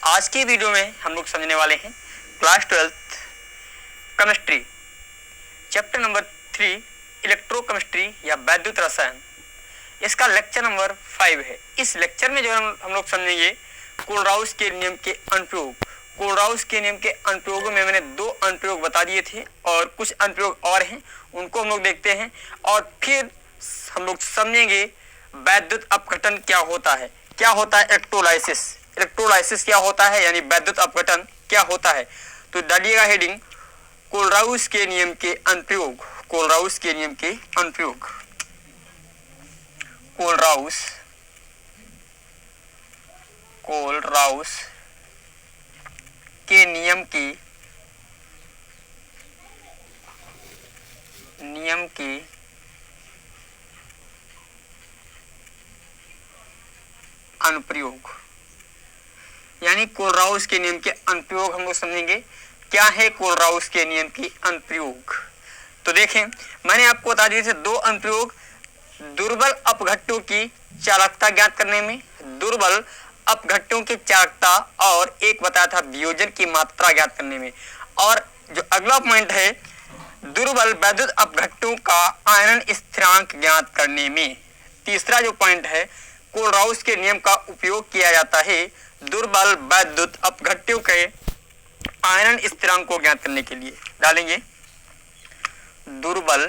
आज की वीडियो में हम लोग समझने वाले हैं class 12th chemistry chapter number 3 electrochemistry या वैद्युत रसायन। इसका लेक्चर नंबर 5 है। इस लेक्चर में जो हम लोग समझेंगे कोलराउस के नियम के अनुप्रयोग। कोलराउस के नियम के अनुप्रयोगों में मैंने 2 अनुप्रयोग बता दिए थे और कुछ अनुप्रयोग और हैं, उनको हम लोग देखते हैं और फिर हम लोग समझेंगे वैद्युत अपघटन क्या होता है। क्या होता है इलेक्ट्रोलाइसिस, इलेक्ट्रोलाइसिस क्या होता है यानी वैद्युत अपघटन क्या होता है। तो डालिएगा हेडिंग कोलराउस के नियम के अनुप्रयोग। कोलराउस के नियम के अनुप्रयोग। कोलराउस के नियम के अनुप्रयोग यानी कोलराउस के नियम के अनुप्रयोग हम लोग समझेंगे। क्या है कोलराउस के नियम के अनुप्रयोग। तो देखें, मैंने आपको बता दिए थे 2 अनुप्रयोग, दुर्बल अपघट्यों की चालकता ज्ञात करने में, दुर्बल अपघट्यों की चालकता, और एक बताया था वियोजन की मात्रा ज्ञात करने में। और जो अगला पॉइंट है दुर्बल वैद्युत अपघट्यों का आयनन स्थिरांक ज्ञात करने में। तीसरा जो पॉइंट है कोलराउस के नियम का उपयोग किया जाता है दुर्बल वैद्युत अपघट्यों के आयनन स्थिरांक को ज्ञात करने के लिए। डालेंगे दुर्बल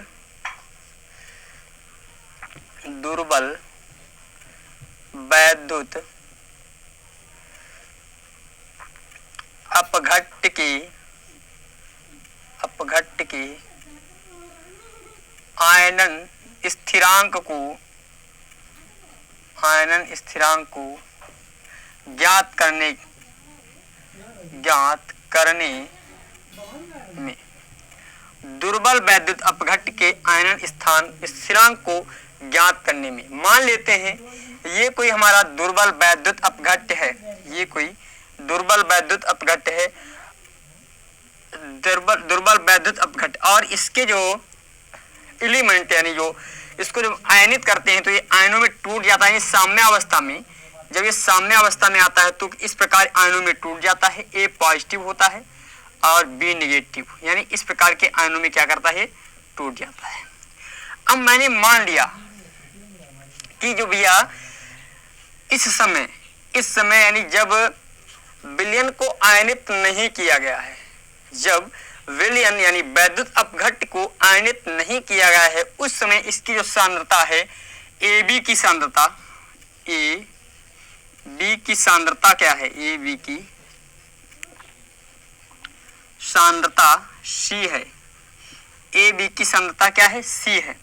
वैद्युत अपघट्य के आयनन स्थिरांक को ज्ञात करने में। दुर्बल वैद्युत अपघट्य के आयनन स्थिरांक को ज्ञात करने में। मान लेते हैं ये कोई हमारा दुर्बल वैद्युत अपघट्य है, ये कोई दुर्बल वैद्युत अपघट्य है, दुर्बल वैद्युत अपघट्य, और इसके जो एलिमेंट यानी जो इसको जब आयनित करते हैं तो ये आयनों में टूट जाता है साम्य अवस्था में। जब ये साम्य अवस्था में आता है तो इस प्रकार आयनों में टूट जाता है। ए पॉजिटिव होता है और बी नेगेटिव, यानी इस प्रकार के आयनों में क्या करता है, टूट जाता है। अब मैंने मान लिया कि जो भैया इस समय यानी जब विलयन को आयनित नहीं किया गया है, जब विलयन यानी वैद्युत अपघट्य को आयनित नहीं किया गया है, उस समय इसकी जो सांद्रता है ए बी की सांद्रता क्या है, ए बी की सांद्रता सी है। ए बी की सांद्रता क्या है, सी है,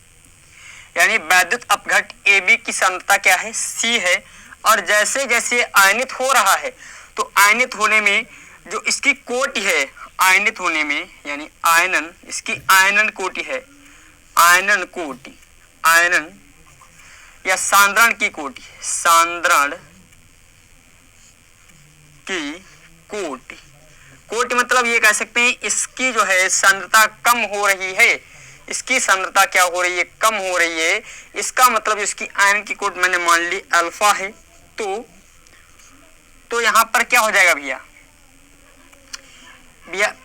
यानी वैद्युत अपघट्य ए बी की सांद्रता क्या है, सी है। और जैसे जैसे आयनित हो रहा है तो आयनित होने में जो इसकी कोटि है, आयनित होने में यानी आयनन, इसकी आयनन कोटि है, आयनन या सांद्रण की कोटि, कोटि मतलब ये कह सकते हैं इसकी जो है सांद्रता कम हो रही है, इसकी सांद्रता क्या हो रही है, कम हो रही है। इसका मतलब इसकी आयन की कोटि मैंने मान ली अल्फा है। तो यहां पर क्या हो जाएगा भैया,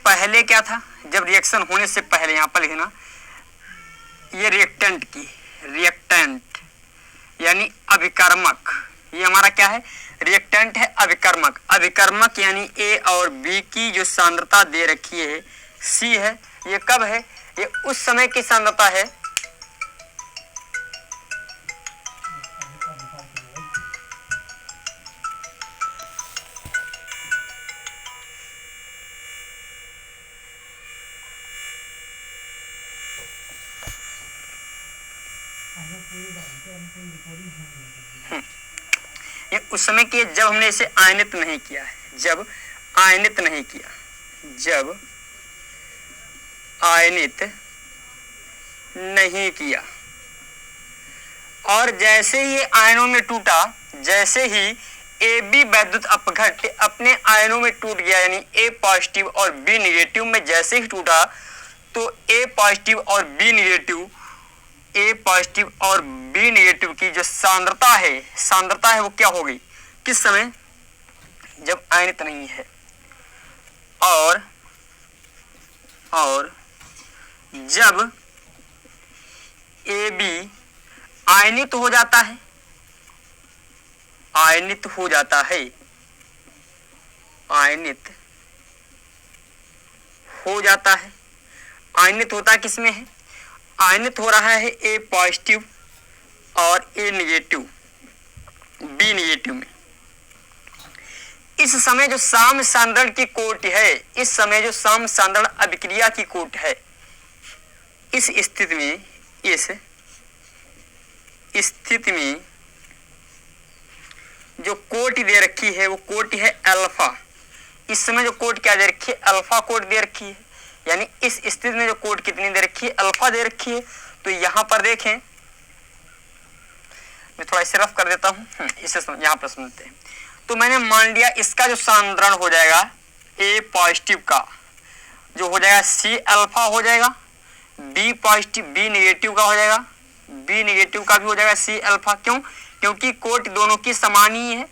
पहले क्या था, जब रिएक्शन होने से पहले यहां पर लिखना ये रिएक्टेंट यानी अभिकर्मक, ये हमारा क्या है, रिएक्टेंट है अभिकर्मक यानी ए और बी की जो सांद्रता दे रखी है सी है। ये कब है, ये उस समय की सांद्रता है ये उस समय की जब हमने इसे आयनित नहीं किया है, जब आयनित नहीं किया। और जैसे ही ये आयनों में टूटा, जैसे ही ए बी वैद्युत अपघट्य अपने आयनों में टूट गया, यानी ए पॉजिटिव और बी नेगेटिव में जैसे ही टूटा तो ए पॉजिटिव और बी नेगेटिव की जो सांद्रता है वो क्या हो गई, किस समय, जब आयनित नहीं है, और जब AB आयनित हो जाता है, आयनित हो जाता है, आयनित हो जाता है। आयनित होता किसमें है? आयनित हो रहा है A पॉजिटिव और A नेगेटिव, B नेगेटिव में। इस समय जो साम्य सांद्रण की कोटि है, इस समय जो साम्य सांद्रण अभिक्रिया की कोटि है, इस स्थिति में, इस स्थिति में जो कोटि दे रखी है वो कोटि है अल्फा। इस समय जो कोटि क्या दे रखी है? अल्फा कोटि दे रखी है। यानी इस स्थिति में जो कोटि कितनी दे रखी है? अल्फा दे रखी है। तो यहां पर देखें, मैं थोड़ा इसे रफ कर देता हूं, इसे यहां पर समझते हैं। तो मैंने मान लिया इसका जो सांद्रण हो जाएगा A पॉजिटिव का जो हो जाएगा C अल्फा हो जाएगा, B पॉजिटिव B नेगेटिव का हो जाएगा, B नेगेटिव का भी हो जाएगा C अल्फा। क्यों? क्योंकि कोटि दोनों की समान ही है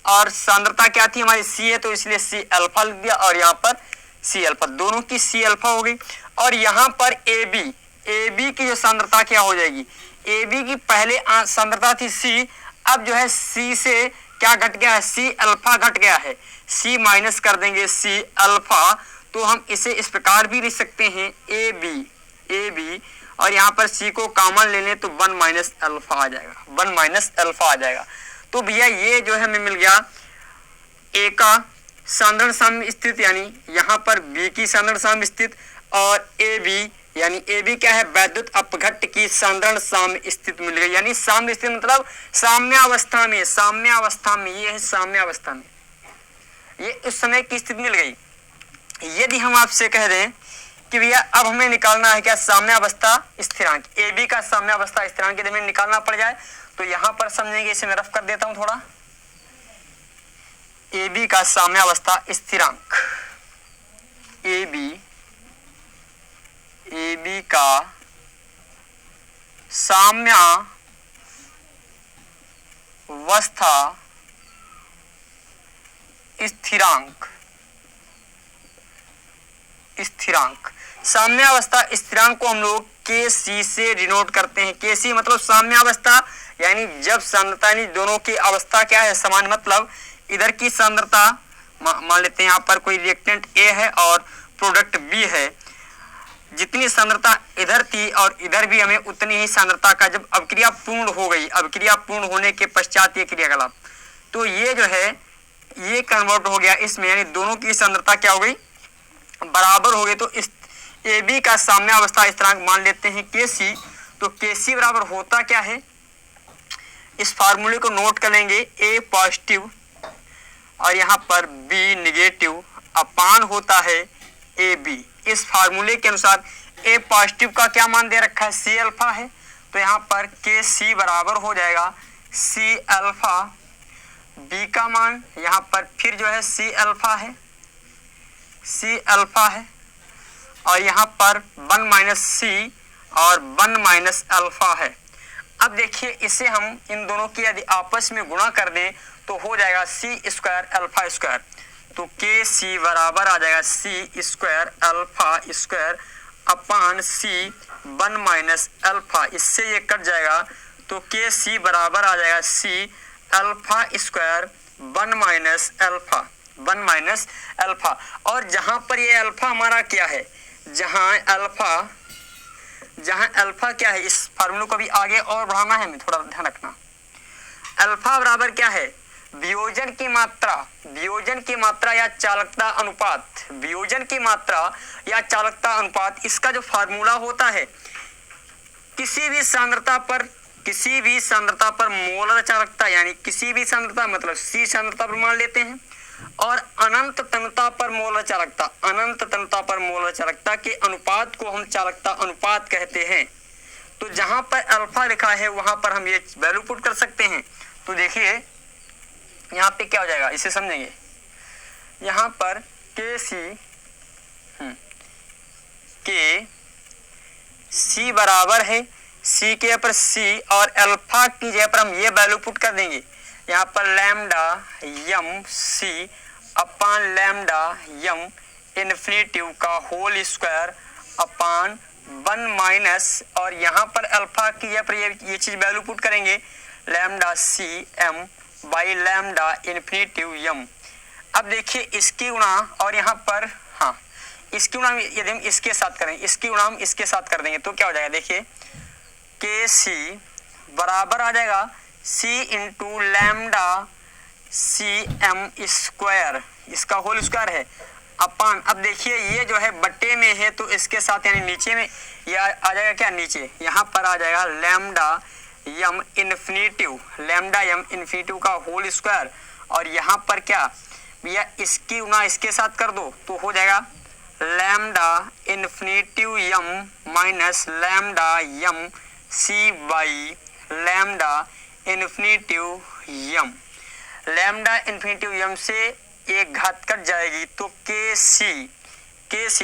और सांद्रता क्या थी हमारी? C है, तो इसलिए C अल्फा लिख दिया और यहाँ पर C अल्फा, दोनों की C अल्फा हो गई। और यहाँ पर AB की जो सांद्रता क्या हो जाएगी? AB की पहले सांद्रता थी C, अब जो है C से क्या घट गया है? C अल्फा घट गया है। C माइनस कर देंगे C अल्फा, तो हम इसे इस प्रकार भी लिख सकते हैं AB और यहाँ पर C को कॉमन ले लें तो 1 माइनस अल्फा आ जाएगा, 1 माइनस अल्फा आ जाएगा। तो भैया ये जो है हमें मिल गया A का सांद्रण साम्य स्थिति, यानी यहाँ पर B की सांद्रण साम्य स्थिति, और AB यानी AB क्या है? वैद्युत अपघट्ट की सांद्रण साम्य स्थिति मिल गई। यानी साम्य स्थिति मतलब साम्य अवस्था में, साम्य अवस्था में, ये है साम्य अवस्था में, ये उस समय की स्थिति मिल गई। यदि हम आपसे कह दें कि भैया अब हमें निकालना है क्या? साम्य अवस्था स्थिरांक, AB का साम्य अवस्था स्थिरांक यदि हमें निकालना पड़ जाए तो यहां पर समझेंगे, इसे मैं रफ कर देता हूं थोड़ा। AB का साम्य अवस्था स्थिरांक, AB का साम्य अवस्था स्थिरांक, साम्य अवस्था स्थिरांक को हम लोग Kc से डिनोट करते हैं। Kc मतलब साम्य अवस्था, यानी जब सांद्रता, यानी दोनों की अवस्था क्या है? समान। मतलब इधर की सांद्रता मान लेते हैं यहाँ पर कोई रिएक्टेंट A है और प्रोडक्ट B है, जितनी सांद्रता इधर थी और इधर भी हमें उतनी ही सांद्रता का, जब अभिक्रिया पूर्ण हो गई, अभिक्रिया पूर्ण होने के पश्चात ये क्रियाकलाप, तो ये जो है ये कन्वर्ट हो गया इसमें, यानी दोनों की सांद्रता क्या हो गई? बराबर हो गई। तो इस AB का साम्य अवस्था स्थिरांक मान लेते हैं Kc। तो Kc बराबर होता क्या है? इस फार्मूले को नोट कर लेंगे, A पॉजिटिव और यहाँ पर B नेगेटिव अपान होता है AB। इस फार्मूले के अनुसार A पॉजिटिव का क्या मान दे रखा है? C अल्फा है, तो यहाँ पर Kc बराबर हो जाएगा C अल्फा, B का मान यहाँ पर फिर जो है C अल्फा है, C अल्फा है, और यहाँ पर 1 माइनस C और 1 माइनस अल्फा है। अब देखिए इसे हम इन दोनों की यदि आपस में गुणा कर दें तो हो जाएगा C स्क्वायर अल्फा स्क्वायर। तो Kc बराबर आ जाएगा C square alpha square upon C 1 minus alpha, इससे ये कट जाएगा। तो Kc बराबर आ जाएगा C alpha square 1 minus alpha, 1 minus alpha. और जहां पर ये अल्फा हमारा क्या है? जहां अल्फा क्या है? इस फार्मूले को भी आगे और बढ़ाना है, हमें थोड़ा ध्यान रखना। अल्फा बराबर क्या है? वियोजन की मात्रा या चालकता अनुपात, वियोजन की मात्रा या चालकता अनुपात, इसका जो फार्मूला होता है किसी भी सांद्रता पर मोलर चालकता, यानी किसी भी सांद्रता मतलब C सांद्रता पर मान लेते हैं, और अनंत तन्यता पर मोलर चालकता, अनंत तन्यता पर मोलर चालकता के अनुपात को हम चालकता अनुपात कहते हैं। तो जहां पर अल्फा लिखा है वहां पर हम ये वैल्यू पुट कर सकते हैं। तो देखिए यहाँ पे क्या हो जाएगा, इसे समझेंगे। यहाँ पर Kc बराबर है C के पर C और अल्फा की जगह पर हम ये वैल्यू पुट कर देंगे। यहाँ पर lambda m C upon lambda M infinity का होल स्क्वायर अपान 1 माइनस, और यहाँ पर अल्फा की ये चीज वैल्यू पुट करेंगे, lambda C M by lambda infinity M. अब देखिए इसकी गुणा, और यहाँ पर हाँ इसकी गुणा यदि हम इसके साथ करें, इसकी गुणा हम इसके साथ कर देंगे तो क्या हो जाएगा, देखिए के सी बराबर आ जाएगा C into lambda C M square, इसका होल स्क्वायर है अपान, अब देखिए ये जो है बट्टे में है तो इसके साथ यानी नीचे में ये आ जाएगा क्या, नीचे यहाँ पर आ जाएगा lambda M infinitive, lambda M infinity का होल स्क्वायर, और यहाँ पर क्या भैया इसकी गुणा इसके साथ कर दो तो हो जाएगा lambda infinity M minus lambda M C by lambda infinity M. Lambda infinity M से एक घात कट जाएगी तो के सी।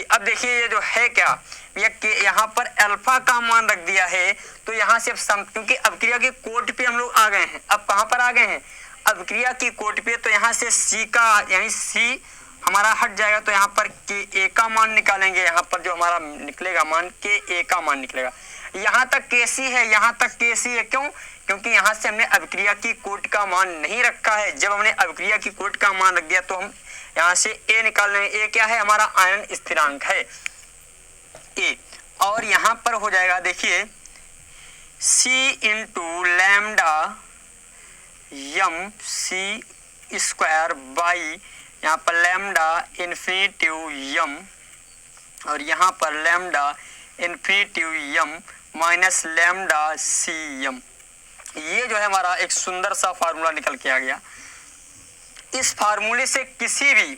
अब देखिए ये जो है क्या भैया, के यहाँ पर अल्फा का मान रख दिया है तो यहाँ से क्योंकि अभिक्रिया की कोट पे हम लोग आ गए हैं, अब कहाँ पर आ गए हैं, अभिक्रिया की कोट पे, तो यहाँ से सी का यानी सी हमारा हट जाएगा तो यहाँ पर के ए का मान निकालेंगे, यहाँ पर जो हमारा निकलेगा मान के ए का मान निकलेगा। यहाँ तक के सी है, यहाँ तक के सी है, क्यों, क्योंकि यहाँ से हमने अभिक्रिया की कोट का मान नहीं रखा है, जब हमने अभिक्रिया की कोट का मान रख दिया तो हम यहाँ से ए निकाल रहे हैं, ए क्या है हमारा आयरन स्थिरांक है ए, और यहाँ पर हो जाएगा देखिए C into lambda M C square by यहाँ पर लैम्डा इन्फिनिटिव यम, और यहाँ पर lambda infinity M minus lambda C M. ये जो है हमारा एक सुंदर सा फार्मूला निकल के आ गया। इस फार्मूले से किसी भी,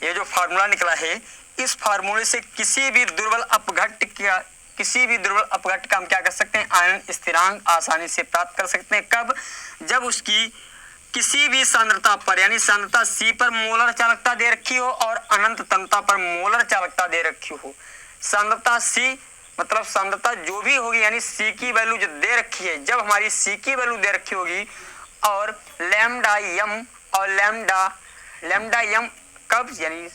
ये जो फार्मूला निकला है, इस फार्मूले से किसी भी दुर्बल अपघट्ट का हम क्या कर सकते हैं, आयरन स्थिरांक आसानी से प्राप्त कर सकते हैं। कब, जब उसकी किसी भी सांद्रता पर यानी सांद्रता C पर मोलर चालकता दे रखी हो और अनंत तन्यता पर मोलर चालकता दे रखी हो। सांद्रता C मतलब सांद्रता जो भी होगी यानी C की वैल्यू जो दे रखी है, जब हमारी C की वैल्यू दे रखी होगी और लैम्डा यम और लैम्डा यम कब यानी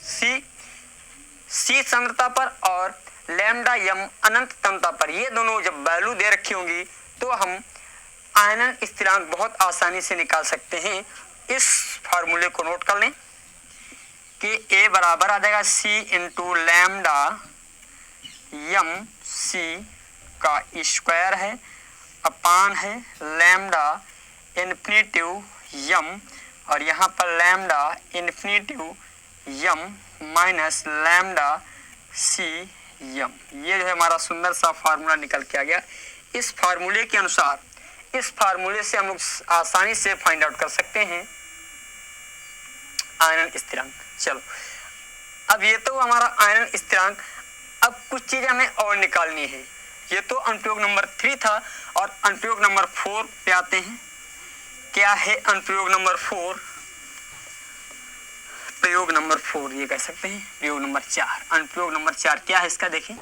C सांद्रता पर और लैम्डा यम अनंत तन्यता पर, ये दोनों जब वैल्यू दे रखी होंगी तो हम आयनन स्थिरांक बहुत आसानी से निकाल सकते हैं। इस फार्मूले को नोट कर लें कि A बराबर आ जाएगा C इंटू लैम्डा यम C का स्क्वायर है अपान है लैम्डा इन्फिनिटिव यम, और यहाँ पर lambda infinity M minus lambda C M. ये जो है हमारा सुंदर सा फार्मूला निकल के आ गया। इस फार्मूले के अनुसार, इस फार्मूले से हम लोग आसानी से फाइंड आउट कर सकते हैं आयनन स्थिरांक। चलो अब ये तो हमारा आयनन स्थिरांक, अब कुछ चीजें हमें और निकालनी है। ये तो अनुप्रयोग नंबर 3 था और अनुप्रयोग नंबर 4 पे आते हैं। क्या है अनुप्रयोग नंबर 4? प्रयोग नंबर 4 ये कह सकते हैं, प्रयोग नंबर 4। अनुप्रयोग नंबर 4 क्या है इसका देखें।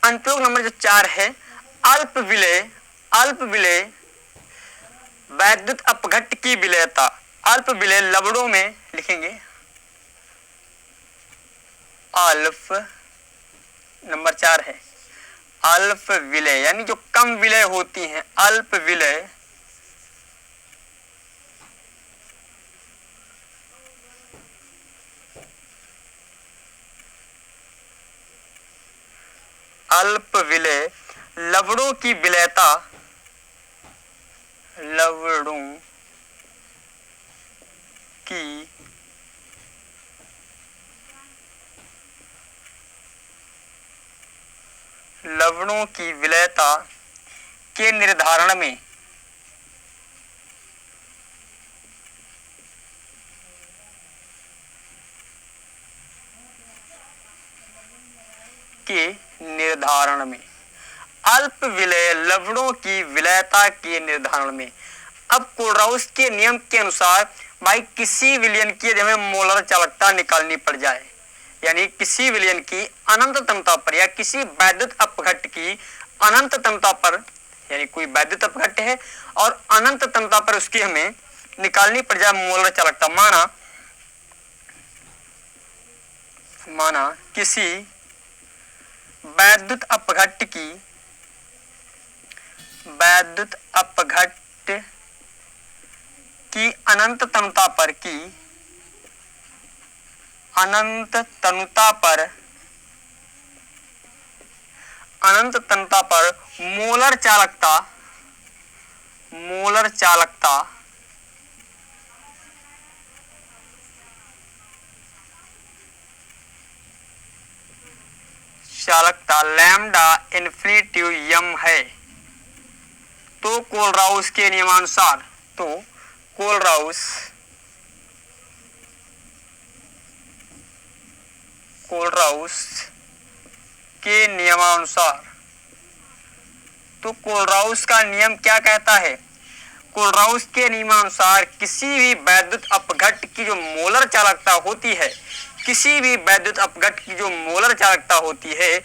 अनुप्रयोग नंबर जो 4 है, अल्प विलय वैद्युत अपघट्ट की विलयता। अल्प विलय लवणों में लिखेंगे अल्प, नंबर 4 है अल्प विलय यानी जो कम विलय होती हैं, अल्प विलय लवणों की विलयता, लवणों की विलयता के निर्धारण में अल्प विलय लवणों की विलयता के निर्धारण में। अब कोलराउस के नियम के अनुसार भाई किसी विलयन की यदि हमें मोलर चालकता निकालनी पड़ जाए, यानी किसी विलयन की अनंत तन्यता पर या किसी वैद्युत अपघट्ट की अनंत तन्यता पर यानी कोई वैद्युत अपघट्य है और अनंत तन्यता पर उसकी हमें निकालनी पड़ जाए मोलर चालकता। माना किसी वैद्युत अपघट्य की अनंत तन्यता पर मोलर चालकता लैम्डा इन्फिनिटिव यम है, तो कोलराउस के नियमानुसार तो कोलराउस का नियम क्या कहता है? कोलराउस के नियमानुसार किसी भी वैद्युत अपघट्य की जो मोलर चालकता होती है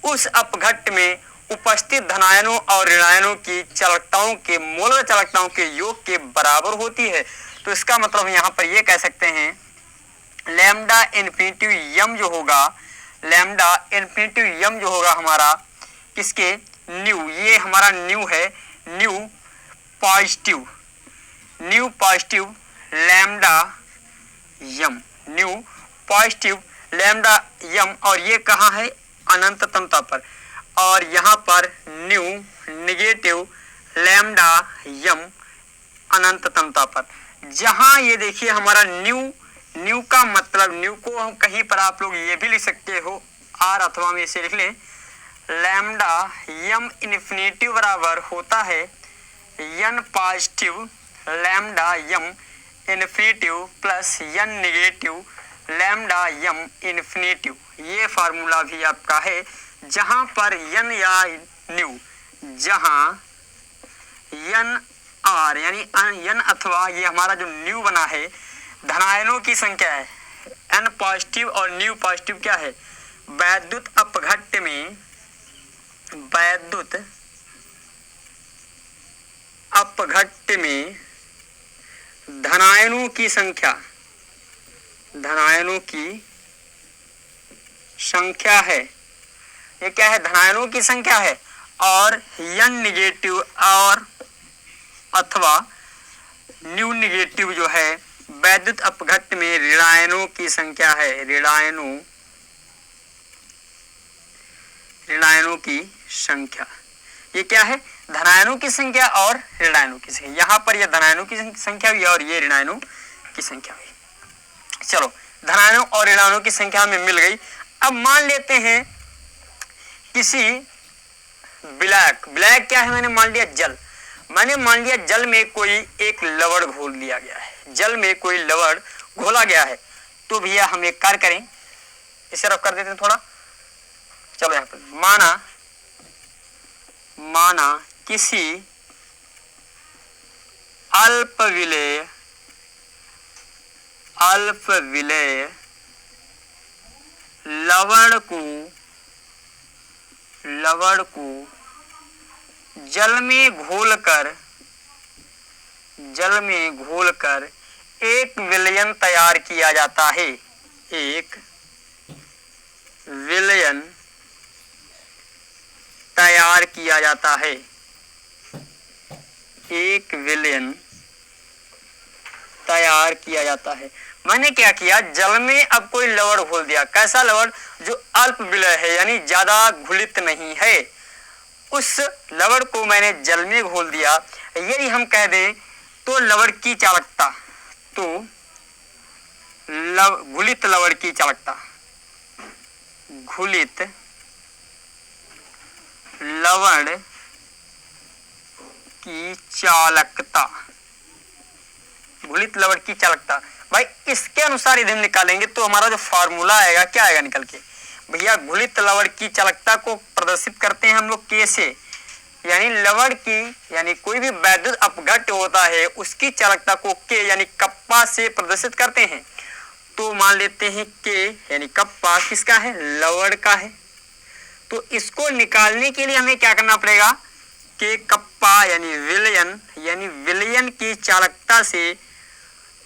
उस अपघट्य में उपस्थित धनायनों और ऋणायनों की चालकताओं के मोलर चालकताओं के योग के बराबर होती है। तो इसका मतलब यहाँ पर ये कह सकते हैं लैम्डा इन्फिनिटिव यम जो होगा हमारा किसके न्यू, ये हमारा न्यू है, न्यू पॉजिटिव लैम्डा यम, और ये कहाँ है? अनंत तन्यता पर, और यहाँ पर न्यू निगेटिव लैम्डा यम अनंत तन्यता पर। जहाँ ये देखिए हमारा न्यू का मतलब, न्यू को हम कहीं पर आप लोग ये भी लिख सकते हो आर, अथवा में इसे लिख लें लैम्डा यम इन्फिनिटिव बराबर होता है यन positive lambda M infinity plus यन निगेटिव लैम्डा यम इन्फिनिटिव। ये फार्मूला भी आपका है, जहां पर यन या न्यू, जहां यन आर यानी यन अथवा ये हमारा जो न्यू बना है धनायनों की संख्या है, एन पॉजिटिव और न्यू पॉजिटिव क्या है? वैद्युत अपघट्य में धनायनों की संख्या है। ये क्या है? धनायनों की संख्या है, और यन निगेटिव और अथवा न्यू निगेटिव जो है वैद्युत अपघट्य में ऋणायनों की संख्या है, ऋणायनों की संख्या। ये क्या है? धनायनों की संख्या और ऋणायनों की संख्या। यहाँ पर यह धनायनों की संख्या हुई और ये ऋणायनों की संख्या हुई। चलो, धनायनों और ऋणायनों की संख्या में मिल गई। अब मान लेते हैं किसी ब्लैक क्या है? मैंने मान लिया जल में कोई एक लवण घोल दिया गया है, जल में कोई लवण घोला गया है। तो भैया हम एक कार्य करें, इसे रफ कर देते हैं थोड़ा। चलो यहाँ पर माना किसी अल्प विलेय लवण को जल में घोलकर एक विलयन तैयार किया जाता है, एक विलयन तैयार किया जाता है, एक विलयन तैयार किया जाता है। मैंने क्या किया? जल में अब कोई लवण घोल दिया। कैसा लवण? जो अल्प विलय है, यानी ज्यादा घुलित नहीं है। उस लवण को मैंने जल में घोल दिया। यदि हम कह दें तो लवण की चालकता, तो घुलित लवण की चालकता, घुलित लवण की चालकता, घुलित लवण की चालकता। भाई इसके अनुसार यदि हम निकालेंगे तो हमारा जो फार्मूला आएगा क्या आएगा निकल के? भैया घुलित लवण की चालकता को प्रदर्शित करते हैं हम लोग के से, यानी लवण की, यानी कोई भी वैद्युत अपघट्य होता है उसकी चालकता को के यानी कप्पा से प्रदर्शित करते हैं। तो मान लेते हैं के यानी कप्पा किसका है? लवण का है। तो इसको निकालने के लिए हमें क्या करना पड़ेगा? के कप्पा यानी विलयन की चालकता से,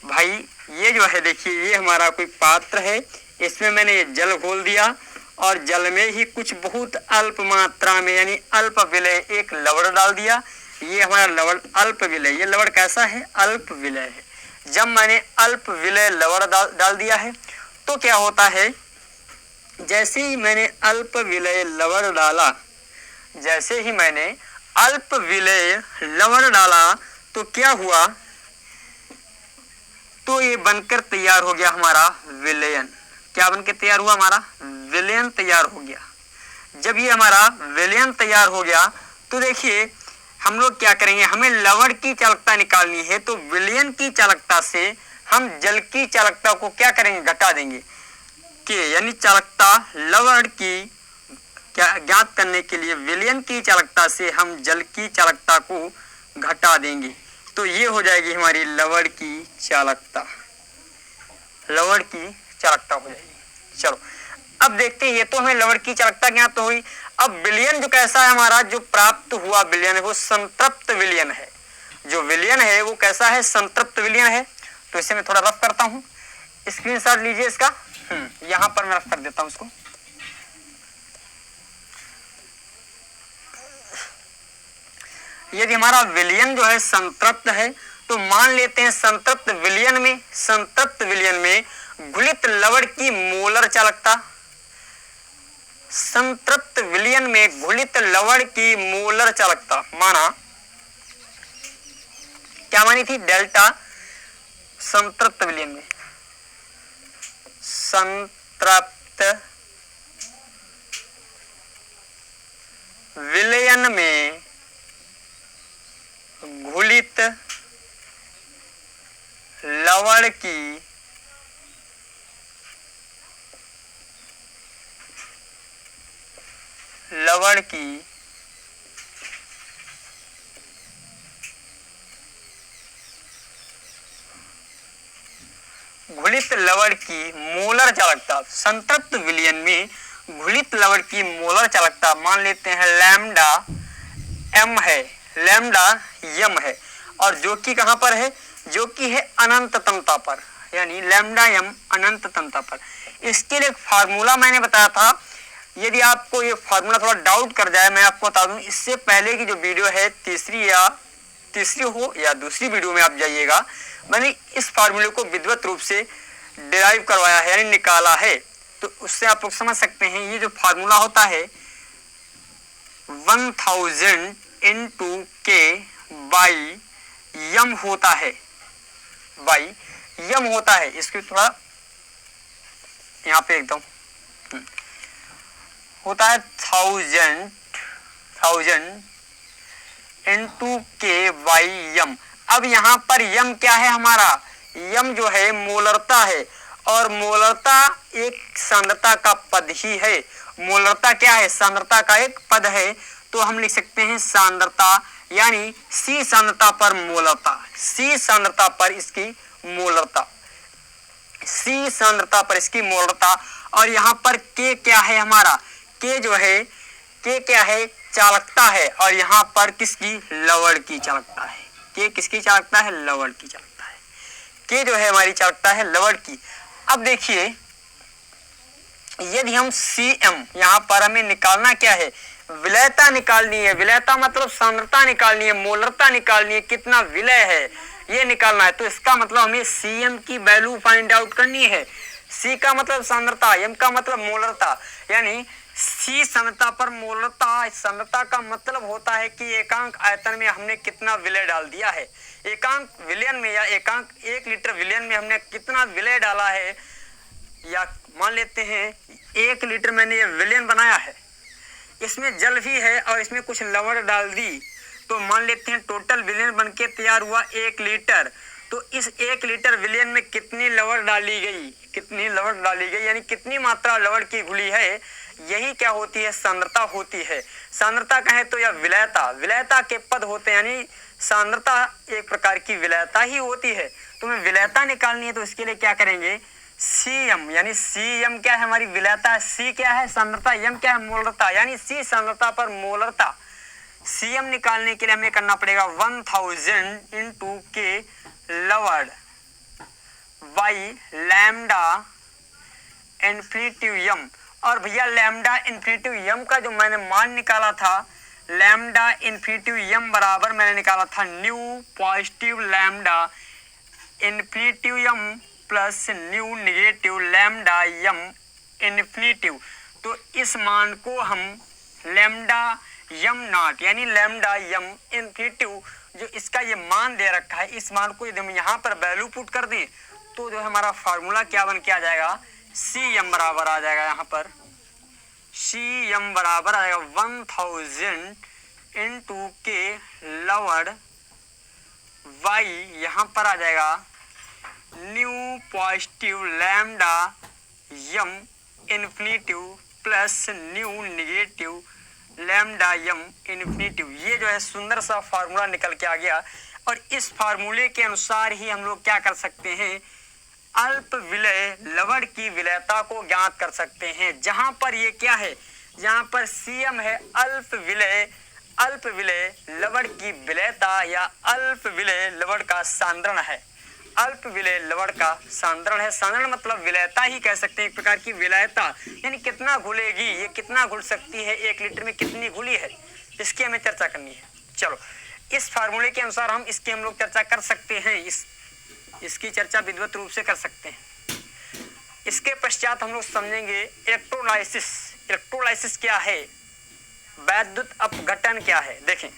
भाई ये जो है देखिए ये हमारा कोई पात्र है, इसमें मैंने ये जल घोल दिया और जल में ही कुछ बहुत अल्प मात्रा में यानी अल्प विलय एक लवण डाल दिया। ये हमारा लवण अल्प विलय, ये लवण कैसा है? अल्प विलय है। जब मैंने अल्प विलय लवण डाल दिया है तो क्या होता है, जैसे ही मैंने अल्प विलय लवण डाला, जैसे ही मैंने अल्प विलय लवण डाला तो क्या हुआ, तो ये बनकर तैयार हो गया हमारा विलयन। क्या बनकर तैयार हुआ? हमारा विलयन तैयार हो गया। जब ये हमारा विलयन तैयार हो गया तो देखिए हम लोग क्या करेंगे, हमें लवण की चालकता निकालनी है, तो विलयन की चालकता से हम जल की चालकता को क्या करेंगे? घटा देंगे। के यानी चालकता लवण की क्या ज्ञात करने के लिए विलयन की चालकता से हम जल की चालकता को घटा देंगे, तो ये हो जाएगी हमारी लवण की चालकता। लवण की चालकता हो जाएगी। चलो अब देखते हैं, ये तो हमें लवण की चालकता ज्ञात हुई। अब विलयन जो कैसा है हमारा, जो प्राप्त हुआ विलयन है वो संतृप्त विलयन है। जो विलयन है वो कैसा है? संतृप्त विलयन है। तो इसे मैं थोड़ा रफ करता हूँ, स्क्रीनशॉट लीजिए इसका। यहाँ पर मैं रफ कर देता हूँ इसको। यदि हमारा विलयन जो है संतृप्त है तो मान लेते हैं संतृप्त विलयन में घुलित लवण की मोलर चालकता, संतृप्त विलयन में घुलित लवण की मोलर चालकता माना, क्या मानी थी? डेल्टा। संतृप्त विलयन में, संतृप्त विलयन में घुलित लवण की घुलित लवण की मोलर चालकता, संतृप्त विलयन में घुलित लवण की मोलर चालकता मान लेते हैं लैम्डा m है, लैम्डा m है, और जो कि कहां पर है? जो कि है अनंततमता पर, यानी लैम्डा m अनंततमता पर। इसके लिए एक फार्मूला मैंने बताया था, यदि आपको ये फार्मूला थोड़ा डाउट कर जाए मैं आपको बता दूं, इससे पहले की जो वीडियो है तीसरी हो या दूसरी वीडियो में आप जाइएगा, मैंने इस फार्मूले को विधिवत रूप से डिराइव करवाया है यानी निकाला है, तो उससे आप लोग समझ सकते हैं। ये जो फार्मूला होता है 1000 इंटू के बाई यम होता है, इसको थोड़ा यहाँ पे एकदम होता है 1000 इंटू के बाई यम। अब यहाँ पर यम क्या है हमारा? यम जो है मोलरता है, और मोलरता एक सांद्रता का पद ही है। मोलरता क्या है? सांद्रता का एक पद है, तो हम लिख सकते हैं सांद्रता यानी C सांद्रता पर मोलरता, C सांद्रता पर इसकी मोलरता, C सांद्रता पर इसकी मोलरता। और यहाँ पर K क्या है हमारा? K जो है, K क्या है? चालकता है, और यहाँ पर किसकी? लवण की चालकता है। K किसकी चालकता है? लवण की चालकता है। K जो है हमारी चालकता है लवण की। अब देखिए यदि हम Cm यहाँ पर हमें निकालना क्या है? विलयता निकालनी है। विलयता मतलब सांद्रता निकालनी है, मोलरता निकालनी है, कितना विलय है ये निकालना है। तो इसका मतलब हमें Cm की वैल्यू फाइंड आउट करनी है। C का मतलब सांद्रता, M का मतलब मोलरता, यानी C सांद्रता पर मोलरता। सांद्रता का मतलब होता है कि एकांक आयतन में हमने कितना विलय डाल दिया है। एकांक विलयन में या एकांक 1 लीटर विलयन में हमने कितना विलय डाला है, या मान लेते हैं 1 लीटर मैंने ये विलयन बनाया है, इसमें जल भी है और इसमें कुछ लवण डाल दी, तो मान लेते हैं टोटल विलयन बनके तैयार हुआ 1 लीटर। तो इस 1 लीटर विलयन में कितनी लवण डाली गई, यानी कितनी मात्रा लवण की घुली है, यही क्या होती है? सांद्रता होती है। सांद्रता कहे तो यह विलयता के पद होते हैं, यानी सांद्रता एक प्रकार की विलयता ही होती है। तो हमें विलयता निकालनी है, तो इसके लिए क्या करेंगे? Cm, यानी Cm क्या है? हमारी विलयता। C क्या है? सांद्रता। M क्या है? मोलरता, यानी C सांद्रता पर मोलरता Cm निकालने के लिए हमें करना पड़ेगा 1000 इंटू के lowered by lambda infinity M. और भैया लैम्डा इन्फिनिटिव यम का जो मैंने मान निकाला था, लैम्डा इन्फिनिटिव यम बराबर मैंने निकाला था न्यू पॉजिटिव लैम्डा इन्फिनिटिव यम plus nu negative lambda M infinitive. तो इस मान को हम लैम्डा यम नॉट यानी लैम्डा यम इन्फिनिटिव जो इसका ये मान दे रखा है, इस मान को यदि हम यहाँ पर वैल्यू पुट कर दें तो जो हमारा फार्मूला क्या बन के आ जाएगा, सी एम बराबर आ जाएगा, यहाँ पर सी एम बराबर आ जाएगा 1000 इंटू के लवर्ड वाई, यहाँ पर आ जाएगा nu positive lambda M infinity plus nu negative lambda M infinity. ये जो है सुंदर सा फार्मूला निकल के आ गया। और इस फार्मूले के अनुसार ही हम लोग क्या कर सकते हैं, अल्प विलय लवण की विलयता को ज्ञात कर सकते हैं। जहां पर ये क्या है, जहां पर सीएम है अल्प विलय लवण की विलयता या अल्प विलय लवण का सांद्रण है। अल्प विलय लवण का सांद्रण है, सांद्रण मतलब विलयता ही कह सकते हैं, एक प्रकार की विलयता यानी कितना घुलेगी, ये कितना घुल सकती है, 1 लीटर में कितनी घुली है, इसकी हमें चर्चा करनी है। चलो इस फार्मूले के अनुसार इसकी हम लोग चर्चा कर सकते हैं, इसकी चर्चा विधिवत रूप से कर सकते हैं। इसके पश्चात हम लोग समझेंगे इलेक्ट्रोलाइसिस। इलेक्ट्रोलाइसिस क्या है, वैद्युत अपघटन क्या है। देखें